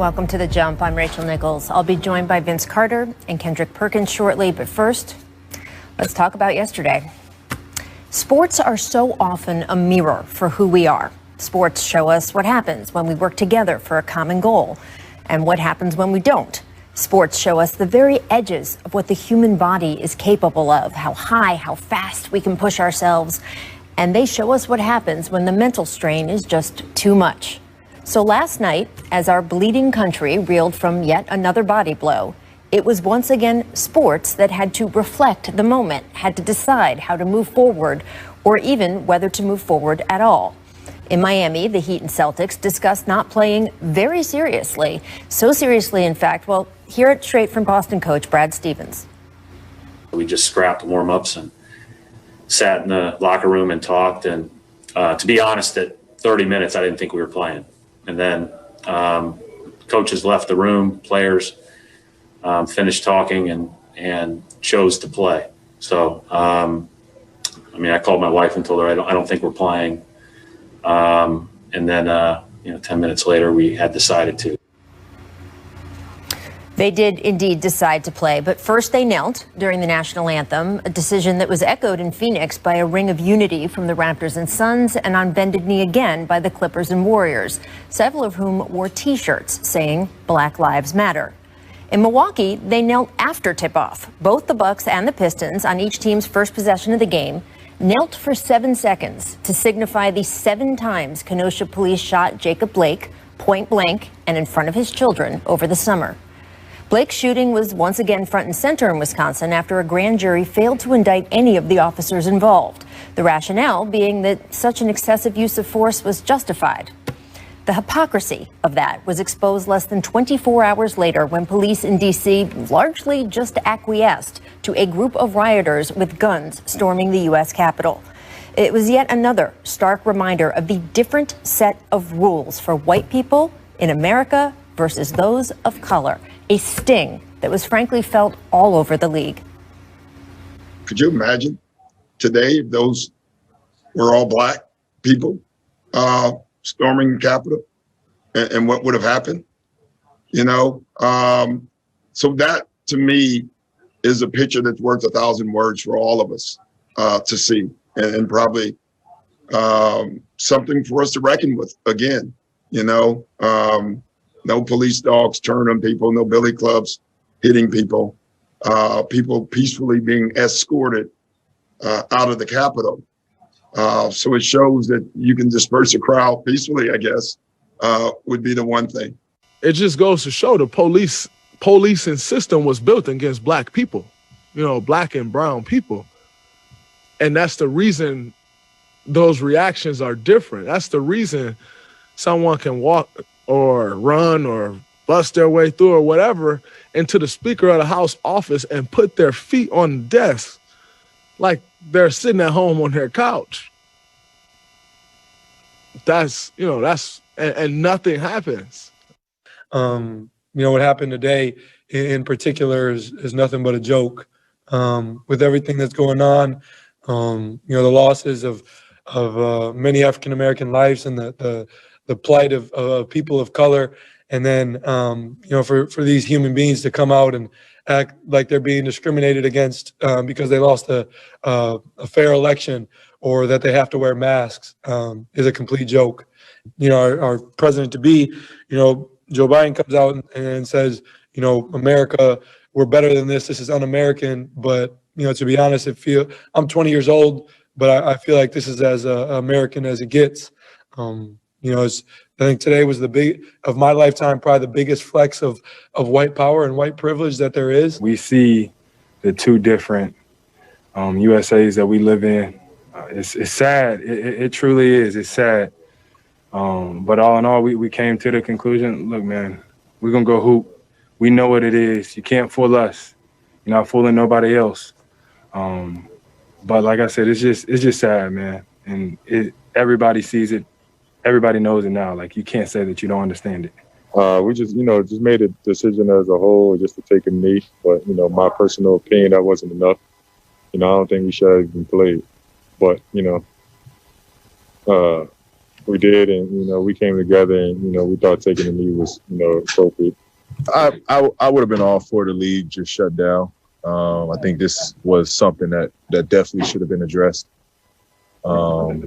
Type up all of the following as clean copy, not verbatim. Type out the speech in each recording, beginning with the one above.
Welcome to The Jump. I'm Rachel Nichols. I'll be joined by Vince Carter and Kendrick Perkins shortly. But first, let's talk about yesterday. Sports are so often a mirror for who we are. Sports show us what happens when we work together for a common goal and what happens when we don't. Sports show us the very edges of what the human body is capable of, how high, how fast we can push ourselves. And they show us what happens when the mental strain is just too much. So last night, as our bleeding country reeled from yet another body blow, it was once again sports that had to reflect the moment, had to decide how to move forward, or even whether to move forward at all. In Miami, the Heat and Celtics discussed not playing very seriously. So seriously, in fact, well, hear it straight from Boston coach Brad Stevens. We just scrapped warm-ups and sat in the locker room and talked. And to be honest, at 30 minutes, I didn't think we were playing. And then coaches left the room, players finished talking and chose to play. So, I called my wife and told her I don't think we're playing. And then, 10 minutes later, we had decided to. They did indeed decide to play, but first they knelt during the national anthem, a decision that was echoed in Phoenix by a ring of unity from the Raptors and Suns, and on bended knee again by the Clippers and Warriors, several of whom wore T-shirts saying Black Lives Matter. In Milwaukee, they knelt after tip-off. Both the Bucks and the Pistons, on each team's first possession of the game, knelt for 7 seconds to signify the 7 times Kenosha police shot Jacob Blake point blank and in front of his children over the summer. Blake's shooting was once again front and center in Wisconsin after a grand jury failed to indict any of the officers involved. The rationale being that such an excessive use of force was justified. The hypocrisy of that was exposed less than 24 hours later when police in D.C. largely just acquiesced to a group of rioters with guns storming the U.S. Capitol. It was yet another stark reminder of the different set of rules for white people in America versus those of color. A sting that was frankly felt all over the league. Could you imagine today if those were all black people storming the Capitol and what would have happened? So that to me is a picture that's worth 1,000 words for all of us to see, and probably something for us to reckon with again. No police dogs turn on people, no billy clubs hitting people, people peacefully being escorted out of the Capitol. So it shows that you can disperse a crowd peacefully, I guess, would be the one thing. It just goes to show the policing system was built against black people, black and brown people. And that's the reason those reactions are different. That's the reason someone can walk or run or bust their way through or whatever into the Speaker of the House office and put their feet on the desk like they're sitting at home on their couch. And nothing happens. What happened today in particular is nothing but a joke. With everything that's going on, the losses of many African-American lives and the plight of people of color, and then for these human beings to come out and act like they're being discriminated against because they lost a fair election or that they have to wear masks is a complete joke. Our president-to-be, Joe Biden comes out and says, America, we're better than this. This is un-American. But to be honest, I'm 20 years old, but I feel like this is as American as it gets. I think today was of my lifetime, probably the biggest flex of white power and white privilege that there is. We see the two different USAs that we live in. It's sad. It truly is. It's sad. But all in all, we came to the conclusion, look, man, we're going to go hoop. We know what it is. You can't fool us. You're not fooling nobody else. But like I said, it's just sad, man. And everybody sees it. Everybody knows it now. Like, you can't say that you don't understand it. We just made a decision as a whole just to take a knee. But, my personal opinion, that wasn't enough. I don't think we should have even played. But, we did, and we came together, and we thought taking the knee was appropriate. I would have been all for the league just shut down. I think this was something that definitely should have been addressed. But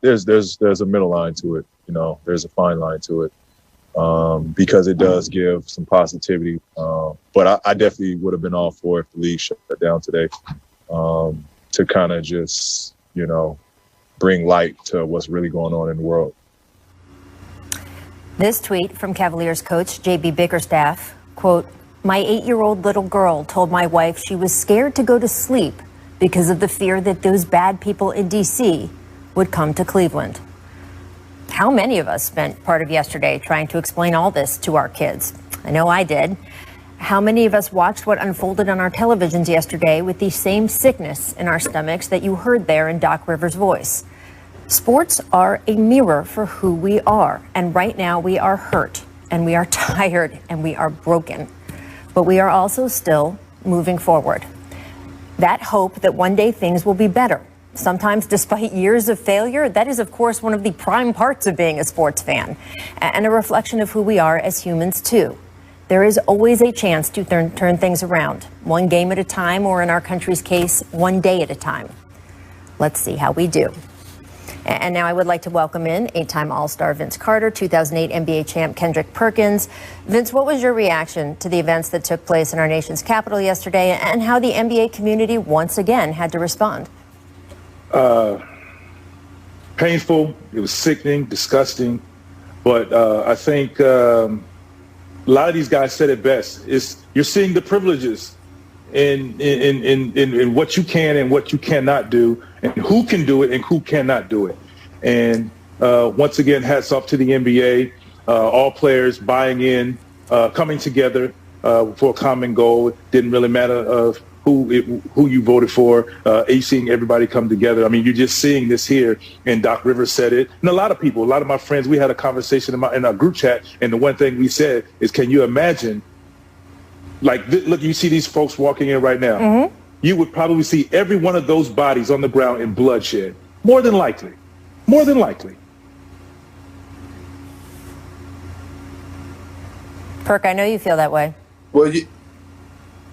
there's a middle line to it. There's a fine line to it, because it does give some positivity. But I definitely would have been all for if the league shut down today, to kind of just bring light to what's really going on in the world. This tweet from Cavaliers coach J.B. Bickerstaff, quote, "My 8-year-old little girl told my wife she was scared to go to sleep because of the fear that those bad people in D.C. would come to Cleveland." How many of us spent part of yesterday trying to explain all this to our kids? I know I did. How many of us watched what unfolded on our televisions yesterday with the same sickness in our stomachs that you heard there in Doc Rivers' voice? Sports are a mirror for who we are, and right now we are hurt, and we are tired, and we are broken. But we are also still moving forward. That hope that one day things will be better, sometimes despite years of failure, that is, of course, one of the prime parts of being a sports fan, and a reflection of who we are as humans, too. There is always a chance to turn things around, one game at a time, or in our country's case, one day at a time. Let's see how we do. And now I would like to welcome in 8-time All-Star Vince Carter, 2008 NBA champ Kendrick Perkins. Vince, what was your reaction to the events that took place in our nation's capital yesterday, and how the NBA community once again had to respond? Painful. It was sickening, disgusting. But I think a lot of these guys said it best. You're seeing the privileges in what you can and what you cannot do, and who can do it and who cannot do it. And once again, hats off to the NBA, all players buying in, coming together for a common goal. It didn't really matter of who you voted for. You seeing everybody come together. I mean, you're just seeing this here, and Doc Rivers said it. And a lot of my friends, we had a conversation in our group chat, and the one thing we said is, can you imagine, look, you see these folks walking in right now. Mm-hmm. You would probably see every one of those bodies on the ground in bloodshed. More than likely. More than likely. Perk, I know you feel that way. Well,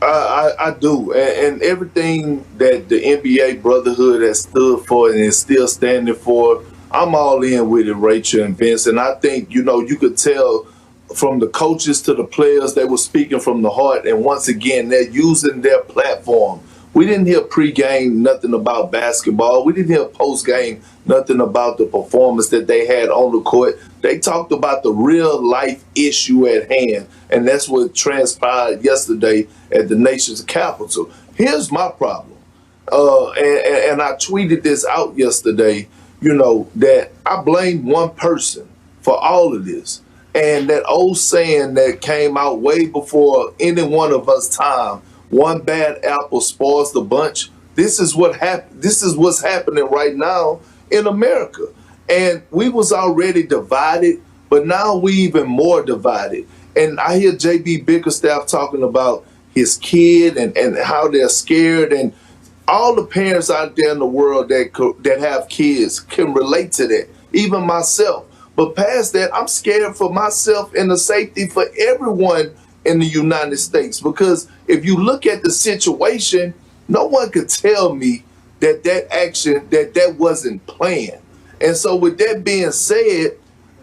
I do. And everything that the NBA Brotherhood has stood for and is still standing for, I'm all in with it, Rachel and Vince. And I think, you could tell from the coaches to the players, they were speaking from the heart. And once again, they're using their platform. We didn't hear pregame nothing about basketball. We didn't hear postgame nothing about the performance that they had on the court. They talked about the real life issue at hand. And that's what transpired yesterday at the nation's capital. Here's my problem. And I tweeted this out yesterday, that I blame one person for all of this. And that old saying that came out way before any one of us time, one bad apple spoils the bunch. This is what happened. This is what's happening right now in America. And we was already divided, but now we even more divided. And I hear J.B. Bickerstaff talking about his kid and how they're scared. And all the parents out there in the world that have kids can relate to that, even myself. But past that, I'm scared for myself and the safety for everyone in the United States. Because if you look at the situation, no one could tell me that action, that wasn't planned. And so with that being said,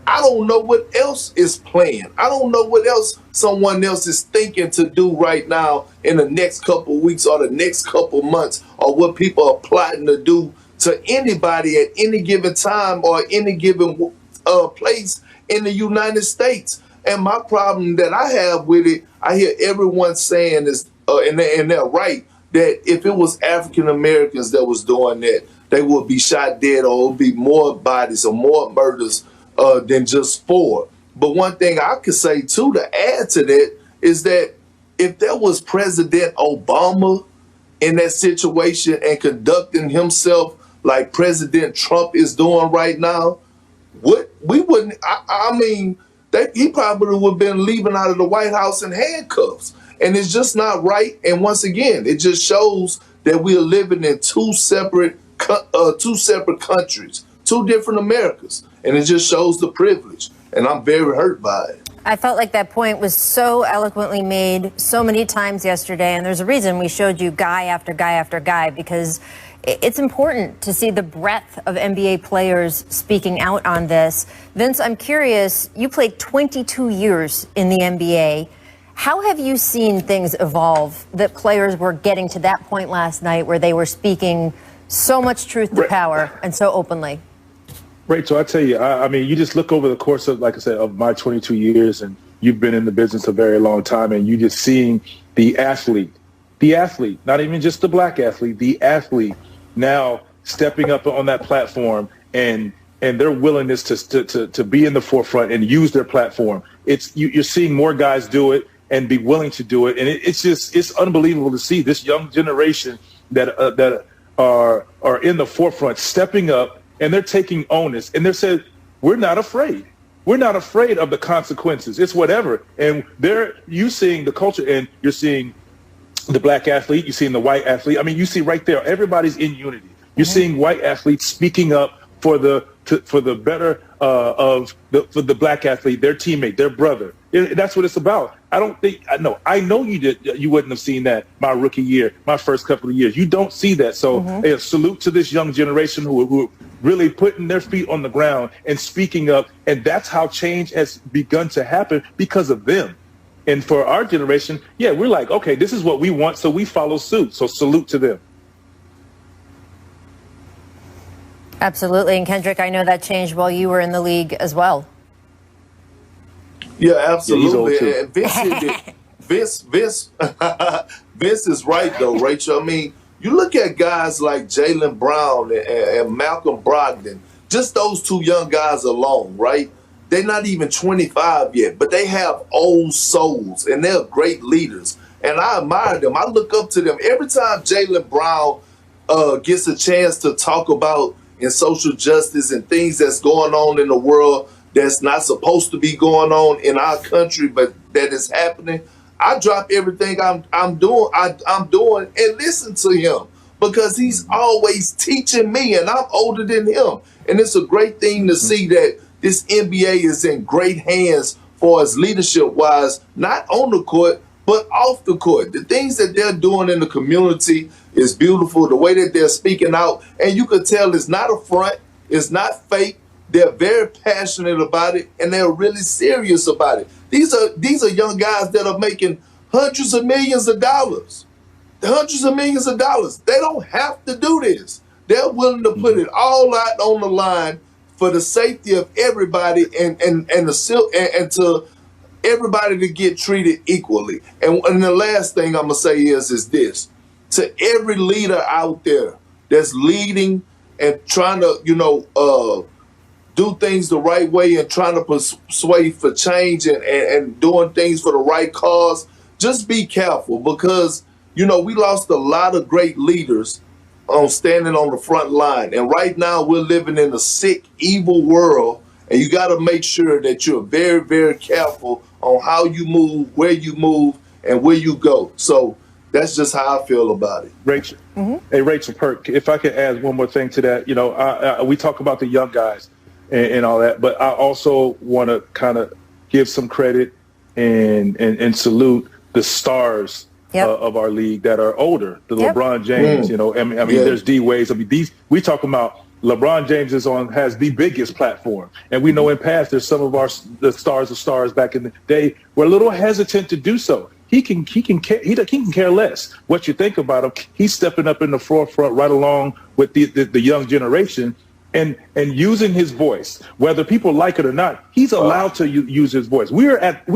I don't know what else is planned. I don't know what else someone else is thinking to do right now in the next couple of weeks or the next couple of months, or what people are plotting to do to anybody at any given time or any given place in the United States. And my problem that I have with it, I hear everyone saying is, and they're right, that if it was African Americans that was doing that, they would be shot dead, or it would be more bodies or more murders than just 4. But one thing I could say too, to add to that, is that if there was President Obama in that situation and conducting himself like President Trump is doing right now, we wouldn't. I mean, he probably would have been leaving out of the White House in handcuffs, and it's just not right. And once again, it just shows that we are living in two separate countries, two different Americas. And it just shows the privilege. And I'm very hurt by it. I felt like that point was so eloquently made so many times yesterday, and there's a reason we showed you guy after guy after guy, because it's important to see the breadth of NBA players speaking out on this. Vince, I'm curious, you played 22 years in the NBA. How have you seen things evolve that players were getting to that point last night where they were speaking so much truth to power and so openly? Rachel, I tell you, I mean, you just look over the course of, like I said, of my 22 years, and you've been in the business a very long time, and you just seeing the athlete, not even just the black athlete, the athlete now stepping up on that platform and their willingness to be in the forefront and use their platform. You're seeing more guys do it and be willing to do it, and it's unbelievable to see this young generation that are in the forefront stepping up. And they're taking onus, and they're saying, we're not afraid. We're not afraid of the consequences. It's whatever. And you seeing the culture, and you're seeing the black athlete, you're seeing the white athlete. I mean, you see right there, everybody's in unity. You're seeing white athletes speaking up for the better for the black athlete, their teammate, their brother. That's what it's about. I know you wouldn't have seen that my rookie year, my first couple of years. You don't see that. So salute to this young generation who really putting their feet on the ground and speaking up. And that's how change has begun to happen because of them. And for our generation, we're like, okay, this is what we want, so we follow suit. So salute to them. Absolutely. And Kendrick, I know that changed while you were in the league as well. Yeah, absolutely. And Vince is right, though, Rachel. I mean, you look at guys like Jaylen Brown and Malcolm Brogdon, just those two young guys alone, right? They're not even 25 yet, but they have old souls, and they're great leaders. And I admire them. I look up to them. Every time Jaylen Brown gets a chance to talk about in social justice and things that's going on in the world that's not supposed to be going on in our country, but that is happening, I drop everything I'm doing and listen to him, because he's always teaching me, and I'm older than him. And it's a great thing to see that this NBA is in great hands for us leadership-wise, not on the court, but off the court. The things that they're doing in the community is beautiful. The way that they're speaking out, and you could tell it's not a front, it's not fake. They're very passionate about it, and they're really serious about it. These are young guys that are making hundreds of millions of dollars. Hundreds of millions of dollars. They don't have to do this. They're willing to put it all out on the line for the safety of everybody and to everybody to get treated equally. And the last thing I'm gonna say is this: to every leader out there that's leading and trying to do things the right way and trying to persuade for change and doing things for the right cause, just be careful, because we lost a lot of great leaders on standing on the front line. And right now we're living in a sick, evil world, and you got to make sure that you're very, very careful on how you move, where you move, and where you go. So that's just how I feel about it. Rachel, Hey, Rachel Perk, if I could add one more thing to that, we talk about the young guys and all that, but I also want to kind of give some credit and salute the stars of our league that are older. The LeBron James, there's D Wade's. I mean, we talking about LeBron James has the biggest platform, and we know in past there's some of the stars of stars back in the day were a little hesitant to do so. He can care less what you think about him. He's stepping up in the forefront right along with the young generation. And using his voice, whether people like it or not, he's allowed to use his voice. We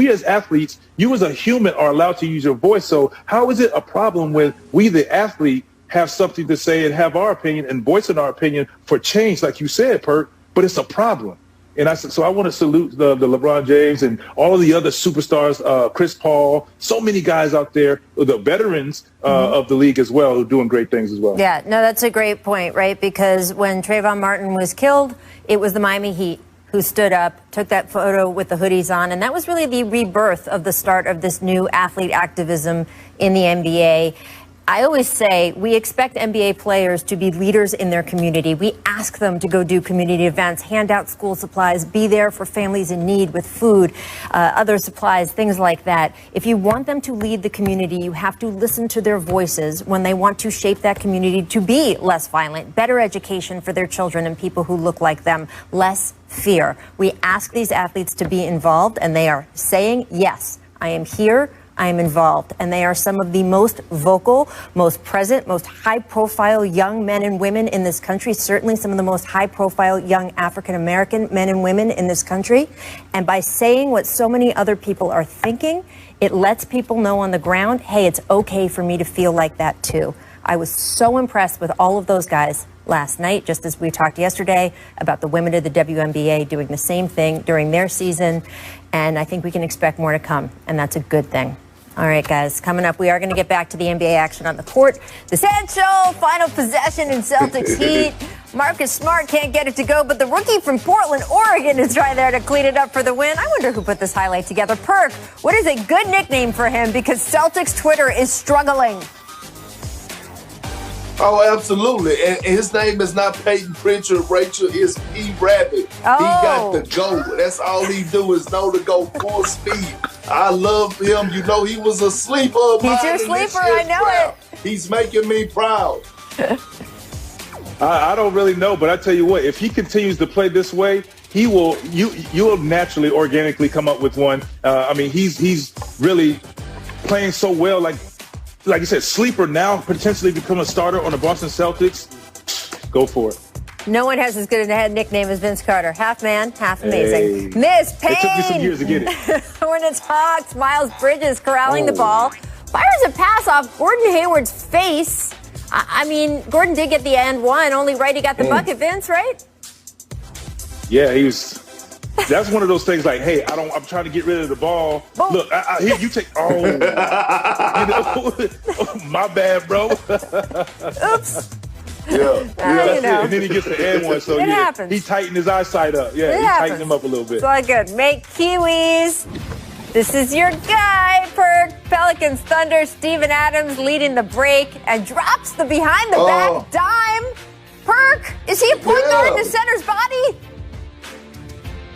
as athletes, you as a human are allowed to use your voice. So how is it a problem when we, the athlete, have something to say and have our opinion and voicing our opinion for change, like you said, Perk? But it's a problem. And so I want to salute the LeBron James and all of the other superstars, Chris Paul, so many guys out there, the veterans of the league as well, who are doing great things as well. Yeah, no, that's a great point, right? Because when Trayvon Martin was killed, it was the Miami Heat who stood up, took that photo with the hoodies on, and that was really the rebirth of the start of this new athlete activism in the NBA. I always say we expect NBA players to be leaders in their community. We ask them to go do community events, hand out school supplies, be there for families in need with food, other supplies, things like that. If you want them to lead the community, you have to listen to their voices when they want to shape that community to be less violent, better education for their children and people who look like them, less fear. We ask these athletes to be involved, and they are saying, yes, I am here. I am involved. And they are some of the most vocal, most present, most high-profile young men and women in this country, certainly some of the most high-profile young African-American men and women in this country. And by saying what so many other people are thinking, it lets people know on the ground, hey, it's okay for me to feel like that too. I was so impressed with all of those guys last night, just as we talked yesterday about the women of the WNBA doing the same thing during their season. And I think we can expect more to come, and that's a good thing. All right, guys, coming up, we are going to get back to the NBA action on the court. The Sand Show, final possession in Celtics Heat. Marcus Smart can't get it to go, but the rookie from Portland, Oregon is right there to clean it up for the win. I wonder who put this highlight together. Perk, what is a good nickname for him? Because Celtics Twitter is struggling. Oh, absolutely. And his name is not Peyton Pritchard, Rachel. It's P. Rabbit. Oh. He got the go. That's all he do is know to go full speed. I love him. You know, he was a sleeper of mine. He's your sleeper. I know it. He's making me proud. I don't really know, but I tell you what, if he continues to play this way, he will. You'll naturally, organically come up with one. I mean, he's really playing so well. Like you said, sleeper now, potentially become a starter on the Boston Celtics. Go for it. No one has as good a nickname as Vince Carter. Half man, half amazing. Hey. Miss Payne. It took me some years to get it. Hornets Hawks, Miles Bridges corralling the ball. Fires a pass off Gordon Hayward's face. I mean, Gordon did get the and one. Only Righty got the bucket, Vince, right? Yeah, he was. That's one of those things like, hey, I'm trying to get rid of the ball. Boom. Look, here, you take, you know, my bad, bro. Oops. Yeah. You know. And then he gets the and one, so it happens. he tightened his eyesight up. Yeah, he tightened him up a little bit. It's all good. Make Kiwis. This is your guy, Perk. Pelicans Thunder. Steven Adams leading the break and drops the behind the back dime. Perk, is he a point guard in the center's body?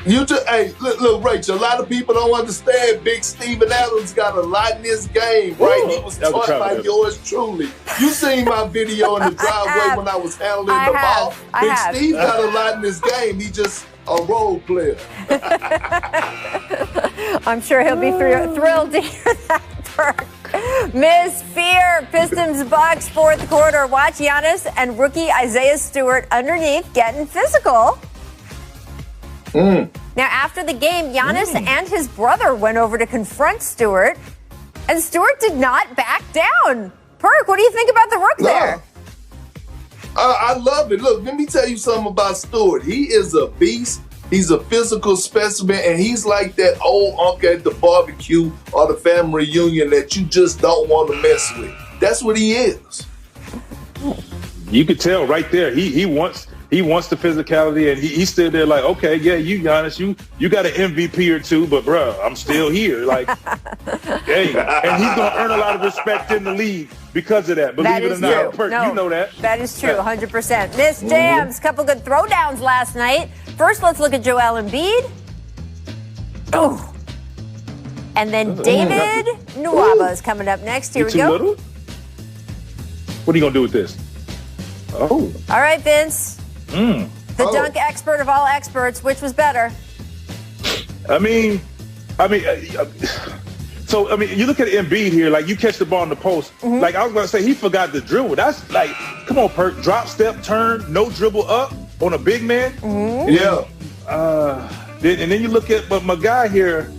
Hey, look, Rachel, a lot of people don't understand Big Steven Adams got a lot in his game, right? He was taught by yours truly. You seen my video in the driveway when I was handling the ball. Big Steve got a lot in his game. He just a role player. I'm sure he'll be thrilled to hear that, Perk. Miss Fear, Pistons Bucks, fourth quarter. Watch Giannis and rookie Isaiah Stewart underneath getting physical. Now, after the game, Giannis and his brother went over to confront Stewart, and Stewart did not back down. Perk, what do you think about the rook there? I love it. Look, let me tell you something about Stewart. He is a beast. He's a physical specimen, and he's like that old uncle at the barbecue or the family reunion that you just don't want to mess with. That's what he is. You could tell right there. He wants the physicality, and he's still there like, okay, yeah, you Giannis, you got an MVP or two, but bro, I'm still here. Like, hey, and he's gonna earn a lot of respect in the league because of that. Believe it or not, Perk, you know that. That is true, 100%. Miss Jams, couple good throwdowns last night. First, let's look at Joel Embiid. Oh, and then David Nwaba is coming up next. Here we go. Little? What are you gonna do with this? Oh, all right, Vince. The dunk expert of all experts, which was better? So you look at Embiid here, like you catch the ball in the post. Like I was going to say, he forgot the dribble. That's like, come on, Perk, drop, step, turn, no dribble up on a big man. Yeah. And then you look at, but my guy here.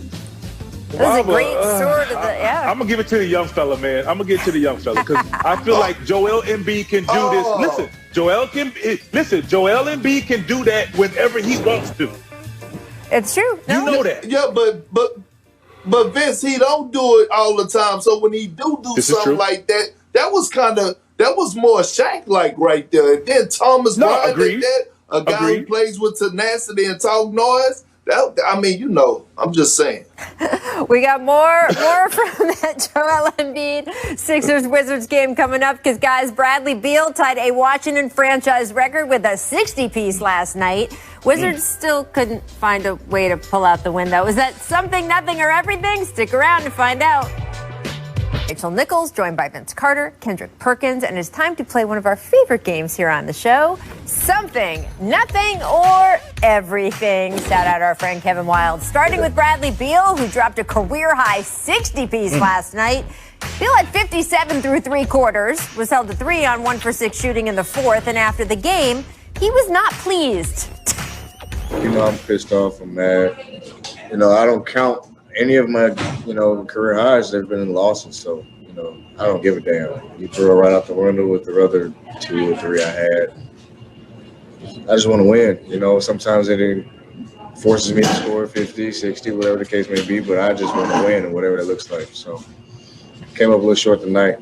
That was a great sword of the, I'm going to give it to the young fella, man. I'm going to give it to the young fella because I feel like Joel Embiid can do this. Joel Embiid can do that whenever he wants to. It's true. No. You know that. Yeah, but Vince, he don't do it all the time. So when he do something like that, that was more Shaq-like right there. And then Thomas Bryant, a guy who plays with tenacity and talk noise. I mean, you know, I'm just saying. We got more from that Joel Embiid Sixers-Wizards game coming up because, guys, Bradley Beal tied a Washington franchise record with a 60-piece last night. Wizards still couldn't find a way to pull out the win, though. Is that something, nothing, or everything? Stick around to find out. Rachel Nichols, joined by Vince Carter, Kendrick Perkins, and it's time to play one of our favorite games here on the show, Something, Nothing, or Everything. Shout out our friend Kevin Wild. Starting with Bradley Beal, who dropped a career-high 60-piece last night. Beal had 57 through three quarters, was held to 3 on 1 for 6 shooting in the fourth, and after the game, he was not pleased. You know, I'm pissed off. I'm mad. You know, I don't count any of my, career highs. They've been in losses, so, I don't give a damn. You throw it right out the window with the other 2 or 3 I had. I just want to win. Sometimes it forces me to score 50, 60, whatever the case may be, but I just want to win and whatever that looks like. So, came up a little short tonight.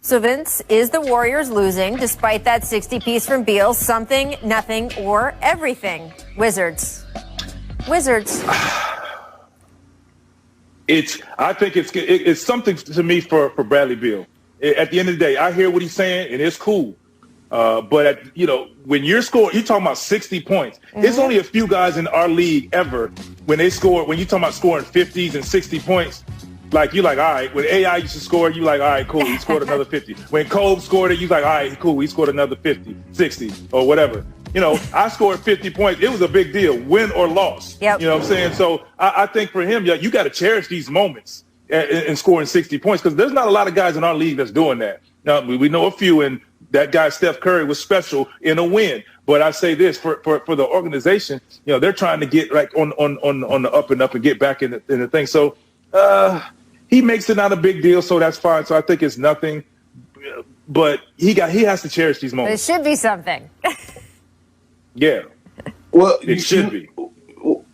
So, Vince, is the Warriors losing despite that 60-piece from Beal? Something, nothing, or everything? Wizards. I think it's something to me for Bradley Beal. At the end of the day, I hear what he's saying, and it's cool. But when you're talking about 60 points, It's only a few guys in our league ever when you're talking about scoring 50s and 60 points. Like, you're like, all right. When AI used to score, you're like, all right, cool, he scored another 50. When Kobe scored it, you're like, all right, cool, he scored another 50, 60, or whatever. I scored 50 points. It was a big deal, win or loss. Yep. You know what I'm saying? So I think for him, you got to cherish these moments in scoring 60 points, because there's not a lot of guys in our league that's doing that. Now, we know a few, and that guy Steph Curry was special in a win. But I say this for the organization, they're trying to get like on the up and up and get back in the thing. So he makes it not a big deal, so that's fine. So I think it's nothing. But he has to cherish these moments. It should be something. Yeah. Well, it should be.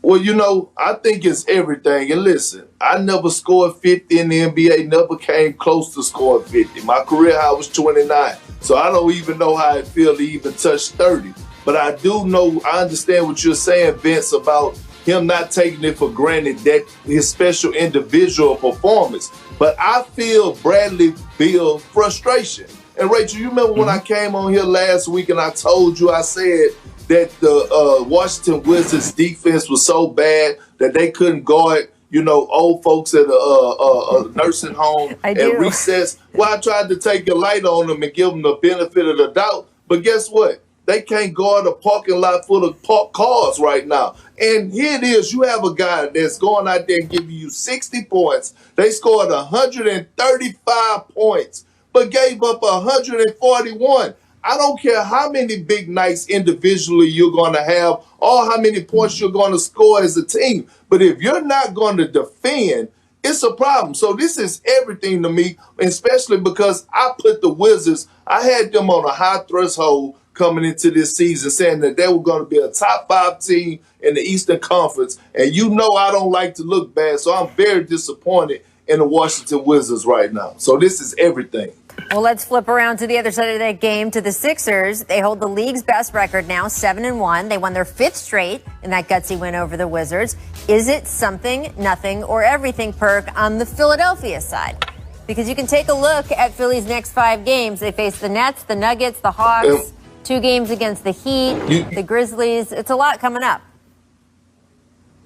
Well, I think it's everything. And listen, I never scored 50 in the NBA, never came close to scoring 50. My career high was 29. So I don't even know how it feels to even touch 30. But I understand what you're saying, Vince, about him not taking it for granted, that his special individual performance. But I feel Bradley Beal frustration. And Rachel, you remember when I came on here last week and I told you, I said that the Washington Wizards defense was so bad that they couldn't guard, old folks at a nursing home at recess. Well, I tried to take a light on them and give them the benefit of the doubt. But guess what? They can't guard a parking lot full of parked cars right now. And here it is. You have a guy that's going out there and giving you 60 points. They scored 135 points, but gave up 141. I don't care how many big nights individually you're going to have or how many points you're going to score as a team. But if you're not going to defend, it's a problem. So this is everything to me, especially because I put the Wizards, I had them on a high threshold coming into this season, saying that they were going to be a top 5 team in the Eastern Conference. And I don't like to look bad, so I'm very disappointed in the Washington Wizards right now. So this is everything. Well, let's flip around to the other side of that game, to the Sixers. They hold the league's best record now, 7-1. They won their 5th straight in that gutsy win over the Wizards. Is it something, nothing, or everything, Perk, on the Philadelphia side? Because you can take a look at Philly's next 5 games. They face the Nets, the Nuggets, the Hawks, 2 games against the Heat, the Grizzlies. It's a lot coming up.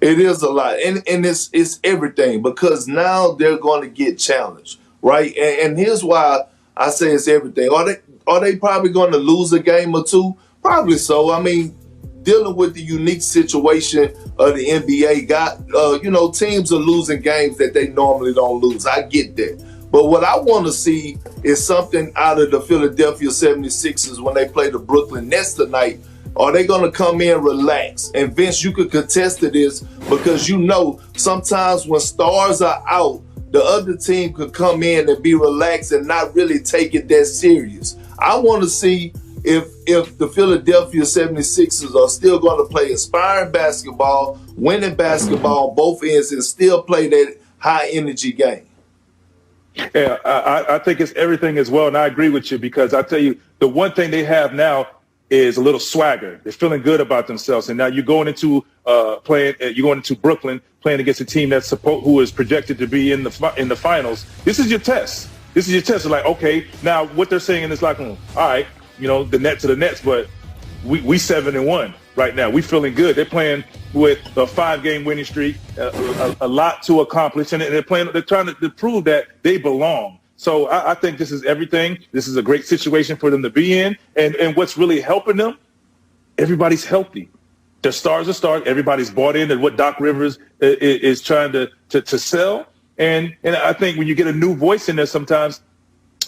It is a lot. And it's everything, because now they're going to get challenged, right? And here's why I say it's everything. Are they probably going to lose a game or 2? Probably so. I mean, dealing with the unique situation of the NBA, teams are losing games that they normally don't lose. I get that. But what I want to see is something out of the Philadelphia 76ers when they play the Brooklyn Nets tonight. Are they going to come in relaxed? And Vince, you could contest to this, because sometimes when stars are out, the other team could come in and be relaxed and not really take it that serious. I want to see if the Philadelphia 76ers are still going to play inspiring basketball, winning basketball on both ends, and still play that high-energy game. Yeah, I think it's everything as well, and I agree with you, because I tell you, the one thing they have now, is a little swagger. They're feeling good about themselves. And now you're going into Brooklyn playing against a team who is projected to be in the finals. This is your test. This is your test. It's like, okay, now what they're saying in this locker room, all right, the Nets are the Nets, but we 7-1 right now. We feeling good. They're playing with a 5-game winning streak, a lot to accomplish, and they're trying to prove that they belong. So I think this is everything. This is a great situation for them to be in. And what's really helping them, everybody's healthy. Their stars are stars. Everybody's bought into what Doc Rivers is trying to sell. And I think when you get a new voice in there, sometimes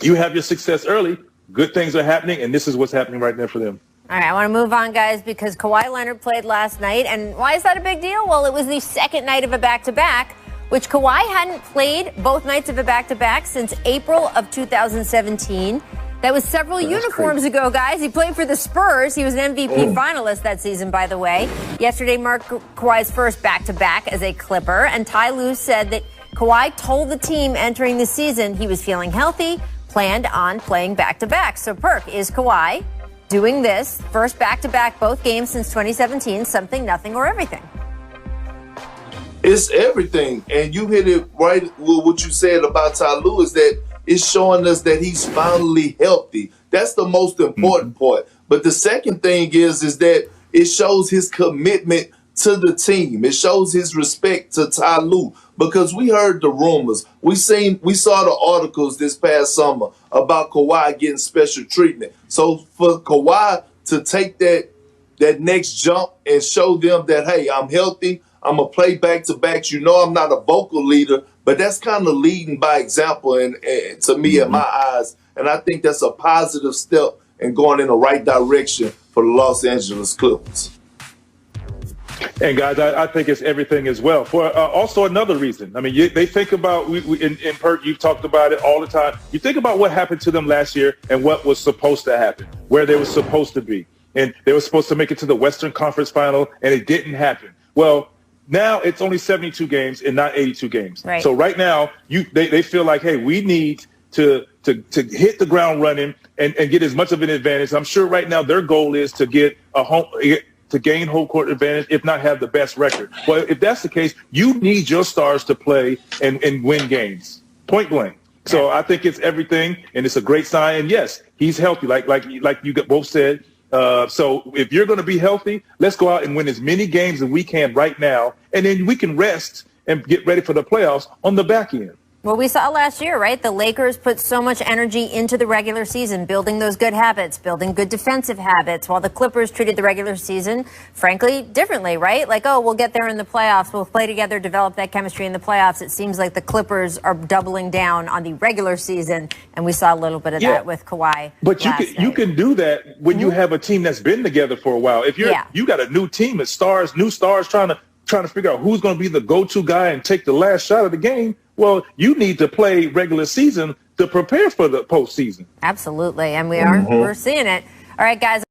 you have your success early. Good things are happening, and this is what's happening right now for them. All right, I want to move on, guys, because Kawhi Leonard played last night. And why is that a big deal? Well, it was the second night of a back-to-back, which Kawhi hadn't played both nights of a back-to-back since April of 2017. That was several uniforms ago, guys. He played for the Spurs. He was an MVP finalist that season, by the way. Yesterday marked Kawhi's first back-to-back as a Clipper. And Ty Lue said that Kawhi told the team entering the season he was feeling healthy, planned on playing back-to-back. So, Perk, is Kawhi doing this first back-to-back both games since 2017, something, nothing, or everything? It's everything. And you hit it right with what you said about Ty Lue, is that it's showing us that he's finally healthy. That's the most important part. But the second thing is that it shows his commitment to the team. It shows his respect to Ty Lue, because we heard the rumors. We saw the articles this past summer about Kawhi getting special treatment. So for Kawhi to take that next jump and show them that, hey, I'm healthy, I'm going to play back-to-backs. I'm not a vocal leader, but that's kind of leading by example and to me in my eyes. And I think that's a positive step and going in the right direction for the Los Angeles Clippers. And guys, I think it's everything as well. For also another reason. I mean, they think about, in Perk, you've talked about it all the time. You think about what happened to them last year and what was supposed to happen, where they were supposed to be. And they were supposed to make it to the Western Conference Final, and it didn't happen. Well, now it's only 72 games and not 82 games. Right. So right now, they feel like, hey, we need to hit the ground running and get as much of an advantage. I'm sure right now their goal is to get to gain home court advantage, if not have the best record. Well, if that's the case, you need your stars to play and win games, point blank. So I think it's everything, and it's a great sign. And yes, he's healthy, like you both said. So if you're going to be healthy, let's go out and win as many games as we can right now, and then we can rest and get ready for the playoffs on the back end. Well, we saw last year, right? The Lakers put so much energy into the regular season, building those good habits, building good defensive habits, while the Clippers treated the regular season, frankly, differently, right? Like, oh, we'll get there in the playoffs. We'll play together, develop that chemistry in the playoffs. It seems like the Clippers are doubling down on the regular season, and we saw a little bit of that with Kawhi. But you can do that when you have a team that's been together for a while. If you got a new team of stars, new stars trying to figure out who's going to be the go-to guy and take the last shot of the game, well, you need to play regular season to prepare for the postseason. Absolutely, and we're seeing it. All right, guys.